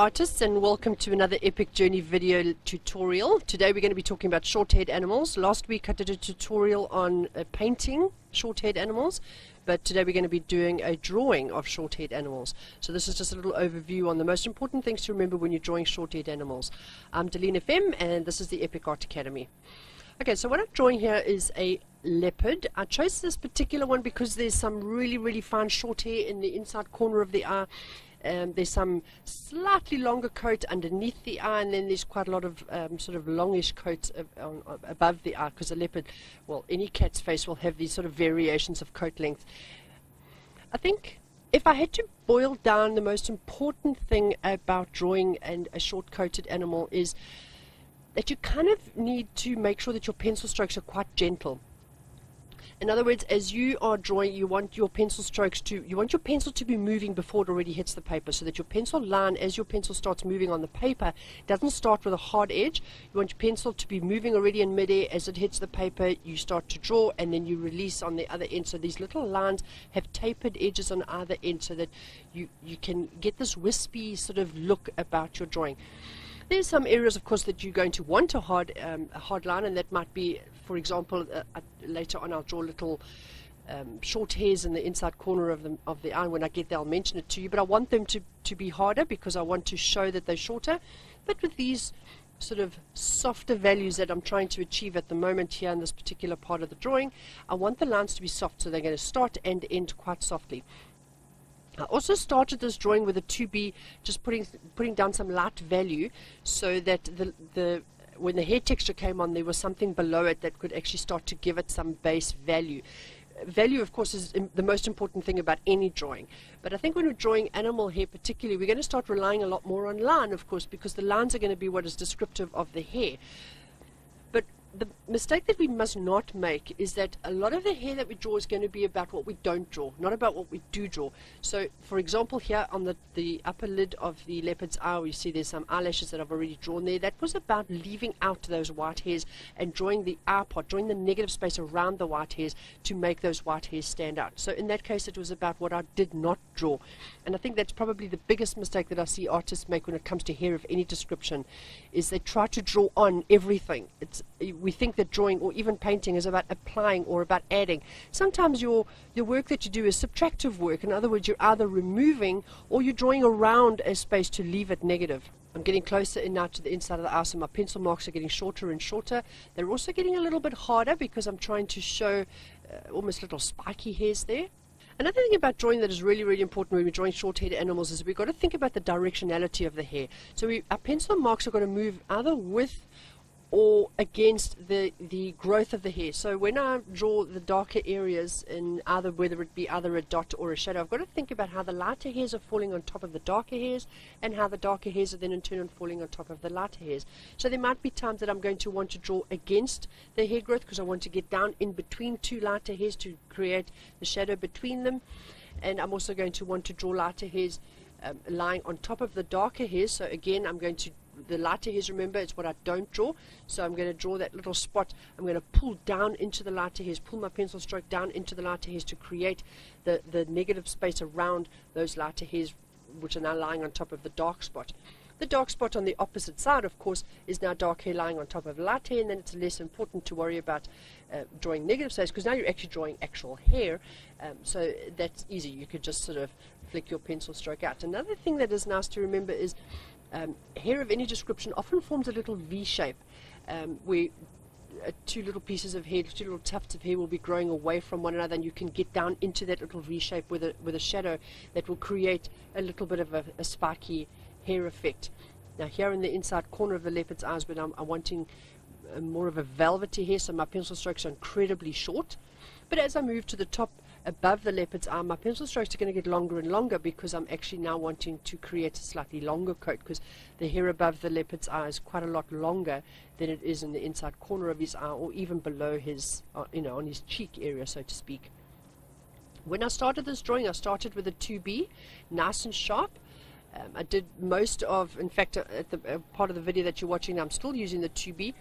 artists, and welcome to another epic journey video tutorial. Today we're going to be talking about short-haired animals. Last week I did a tutorial on painting short-haired animals, but today we're going to be doing a drawing of short-haired animals. So this is just a little overview on the most important things to remember when you're drawing short-haired animals. I'm Dalene FM and this is the Epic Art Academy. Okay, so what I'm drawing here is a leopard. I chose this particular one because there's some really fine short hair in the inside corner of the eye. There's some slightly longer coat underneath the eye, and then there's quite a lot of sort of longish coats above the eye, because a leopard, well, any cat's face will have these sort of variations of coat length. I think if I had to boil down the most important thing about drawing a short-coated animal is that you kind of need to make sure that your pencil strokes are quite gentle. In other words, as you are drawing, you want your pencil to be moving before it already hits the paper, so that your pencil line, as your pencil starts moving on the paper, doesn't start with a hard edge. You want your pencil to be moving already in midair. As it hits the paper, you start to draw, and then you release on the other end. So these little lines have tapered edges on either end, so that you can get this wispy sort of look about your drawing. There's some areas, of course, that you're going to want a hard line, and that might be, for example, later on I'll draw little short hairs in the inside corner of the eye. When I get there, I'll mention it to you, but I want them to be harder because I want to show that they're shorter. But with these sort of softer values that I'm trying to achieve at the moment here in this particular part of the drawing, I want the lines to be soft, so they're going to start and end quite softly. I also started this drawing with a 2B, just putting down some light value, so that when the hair texture came on, there was something below it that could actually start to give it some base value. Value, of course, is the most important thing about any drawing. But I think when we're drawing animal hair particularly, we're going to start relying a lot more on line, of course, because the lines are going to be what is descriptive of the hair. But the mistake that we must not make is that a lot of the hair that we draw is going to be about what we don't draw, not about what we do draw. So, for example, here on the upper lid of the leopard's eye, we see there's some eyelashes that I've already drawn there. That was about leaving out those white hairs and drawing the eye part, drawing the negative space around the white hairs to make those white hairs stand out. So in that case, it was about what I did not draw. And I think that's probably the biggest mistake that I see artists make when it comes to hair of any description, is they try to draw on everything. We think that drawing or even painting is about applying or about adding. Sometimes your work that you do is subtractive work. In other words, you're either removing or you're drawing around a space to leave it negative. I'm getting closer in now to the inside of the eye, so my pencil marks are getting shorter and shorter. They're also getting a little bit harder because I'm trying to show almost little spiky hairs there. Another thing about drawing that is really important when we're drawing short-haired animals is we've got to think about the directionality of the hair. So our pencil marks are going to move either with or against the growth of the hair. So when I draw the darker areas in whether it be either a dot or a shadow, I've got to think about how the lighter hairs are falling on top of the darker hairs, and how the darker hairs are then in turn falling on top of the lighter hairs. So there might be times that I'm going to want to draw against the hair growth because I want to get down in between two lighter hairs to create the shadow between them. And I'm also going to want to draw lighter hairs lying on top of the darker hairs. So again, the lighter hairs, remember, it's what I don't draw. So I'm going to draw that little spot. I'm going to pull down into the lighter hairs, pull my pencil stroke down into the lighter hairs to create the negative space around those lighter hairs, which are now lying on top of the dark spot. The dark spot on the opposite side, of course, is now dark hair lying on top of light hair, and then it's less important to worry about drawing negative space, because now you're actually drawing actual hair. So that's easy. You could just sort of flick your pencil stroke out. Another thing that is nice to remember is hair of any description often forms a little V shape, where two little pieces of hair, two little tufts of hair will be growing away from one another, and you can get down into that little V shape with a shadow that will create a little bit of a spiky hair effect. Now here in the inside corner of the leopard's eyes, but I'm wanting more of a velvety hair, so my pencil strokes are incredibly short. But as I move to the top above the leopard's eye, my pencil strokes are going to get longer and longer, because I'm actually now wanting to create a slightly longer coat, because the hair above the leopard's eye is quite a lot longer than it is in the inside corner of his eye, or even below his, on his cheek area, so to speak. When I started this drawing, I started with a 2B, nice and sharp. I did most of, in fact, at the part of the video that you're watching now, I'm still using the 2B,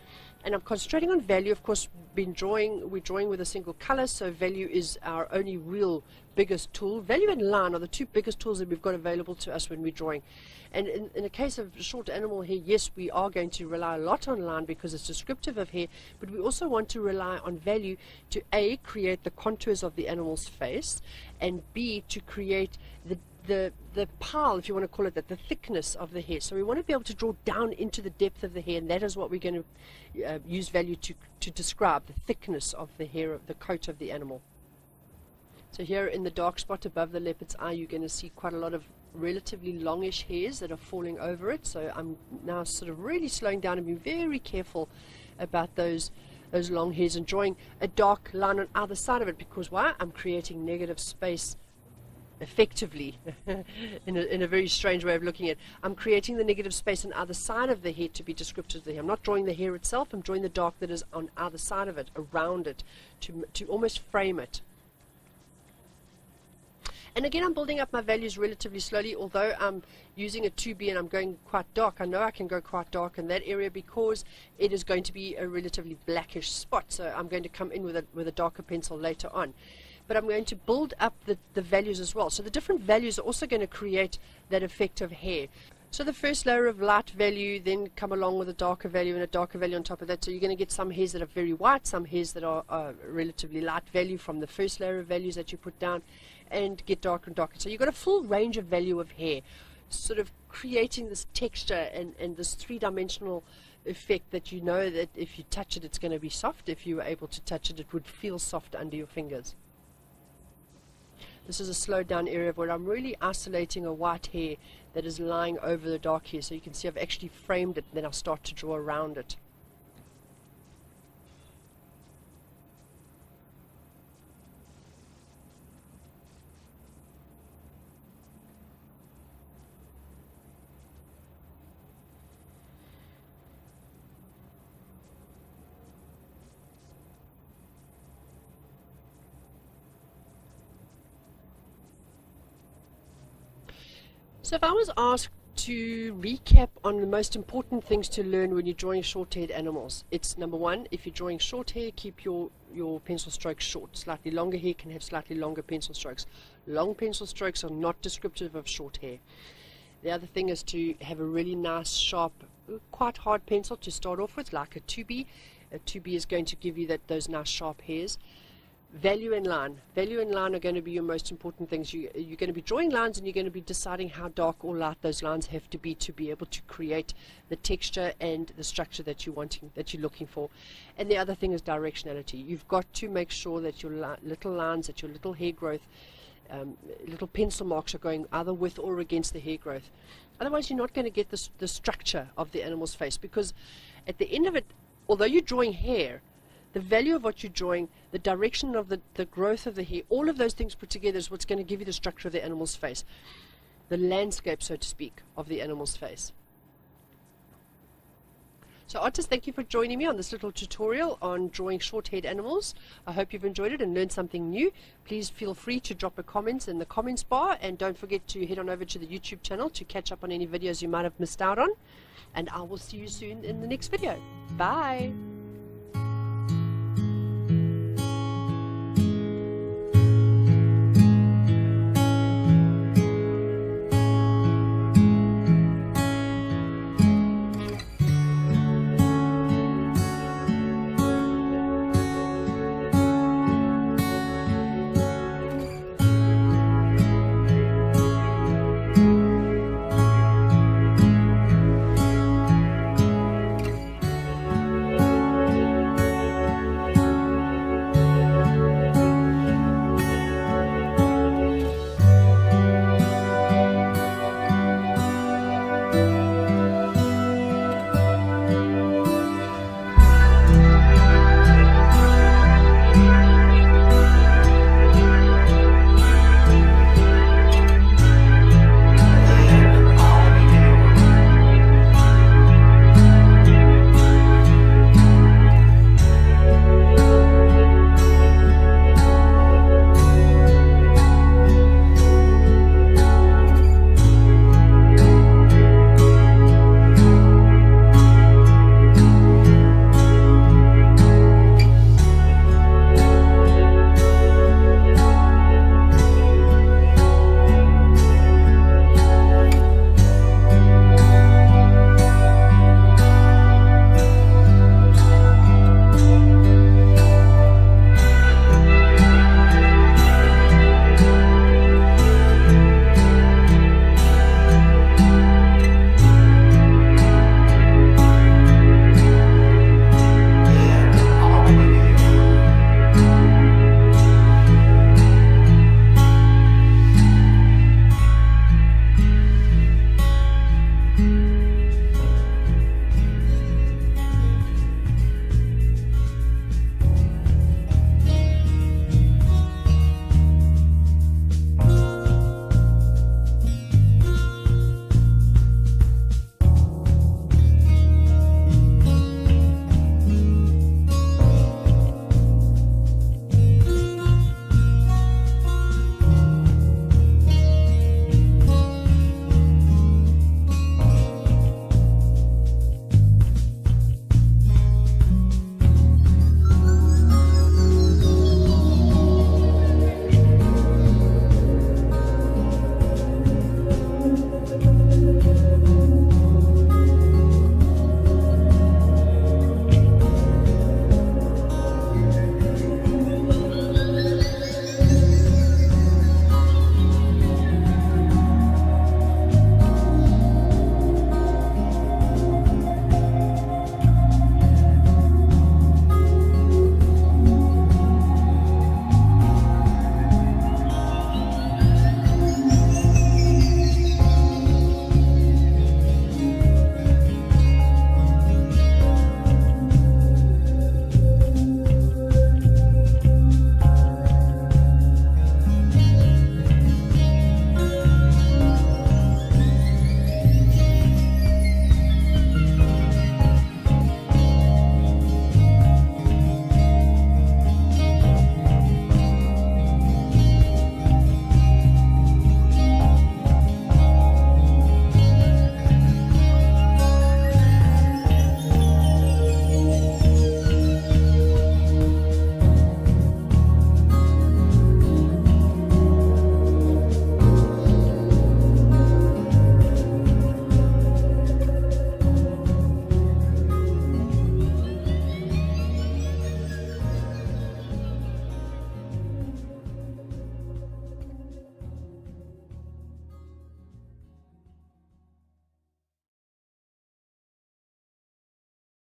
and I'm concentrating on value. Of course, we're drawing with a single color, so value is our only real biggest tool. Value and line are the two biggest tools that we've got available to us when we're drawing. And in a case of short animal hair, yes, we are going to rely a lot on line because it's descriptive of hair, but we also want to rely on value to A, create the contours of the animal's face, and B, to create the pile, if you want to call it that, the thickness of the hair. So we want to be able to draw down into the depth of the hair, and that is what we're going to use value to describe the thickness of the hair, of the coat of the animal. So here in the dark spot above the leopard's eye, you're going to see quite a lot of relatively longish hairs that are falling over it. So I'm now sort of really slowing down and being very careful about those long hairs, and drawing a dark line on either side of it, because why? I'm creating negative space effectively in a very strange way of looking at it. I'm creating the negative space on either side of the hair to be descriptive of the hair. I'm not drawing the hair itself, I'm drawing the dark that is on either side of it, around it, to almost frame it. And again, I'm building up my values relatively slowly, although I'm using a 2B and I'm going quite dark. I know I can go quite dark in that area because it is going to be a relatively blackish spot, so I'm going to come in with a darker pencil later on. But I'm going to build up the values as well. So the different values are also going to create that effect of hair. So the first layer of light value then come along with a darker value and a darker value on top of that. So you're going to get some hairs that are very white, some hairs that are relatively light value from the first layer of values that you put down, and get darker and darker. So you've got a full range of value of hair, sort of creating this texture and this three-dimensional effect that you know that if you touch it, it's going to be soft. If you were able to touch it, it would feel soft under your fingers. This is a slowed down area where I'm really isolating a white hair that is lying over the dark hair. So you can see I've actually framed it, and then I'll start to draw around it. So if I was asked to recap on the most important things to learn when you're drawing short-haired animals, it's number one, if you're drawing short hair, keep your pencil strokes short. Slightly longer hair can have slightly longer pencil strokes. Long pencil strokes are not descriptive of short hair. The other thing is to have a really nice, sharp, quite hard pencil to start off with, like a 2B. A 2B is going to give you those nice, sharp hairs. Value and line. Value and line are going to be your most important things. You're going to be drawing lines, and you're going to be deciding how dark or light those lines have to be able to create the texture and the structure that you're looking for. And the other thing is directionality. You've got to make sure that your little lines, that your little hair growth, little pencil marks are going either with or against the hair growth. Otherwise, you're not going to get the structure of the animal's face, because at the end of it, although you're drawing hair, the value of what you're drawing, the direction of the growth of the hair, all of those things put together is what's going to give you the structure of the animal's face, the landscape, so to speak, of the animal's face. So artists, thank you for joining me on this little tutorial on drawing short-haired animals. I hope you've enjoyed it and learned something new. Please feel free to drop a comment in the comments bar, and don't forget to head on over to the YouTube channel to catch up on any videos you might have missed out on. And I will see you soon in the next video. Bye!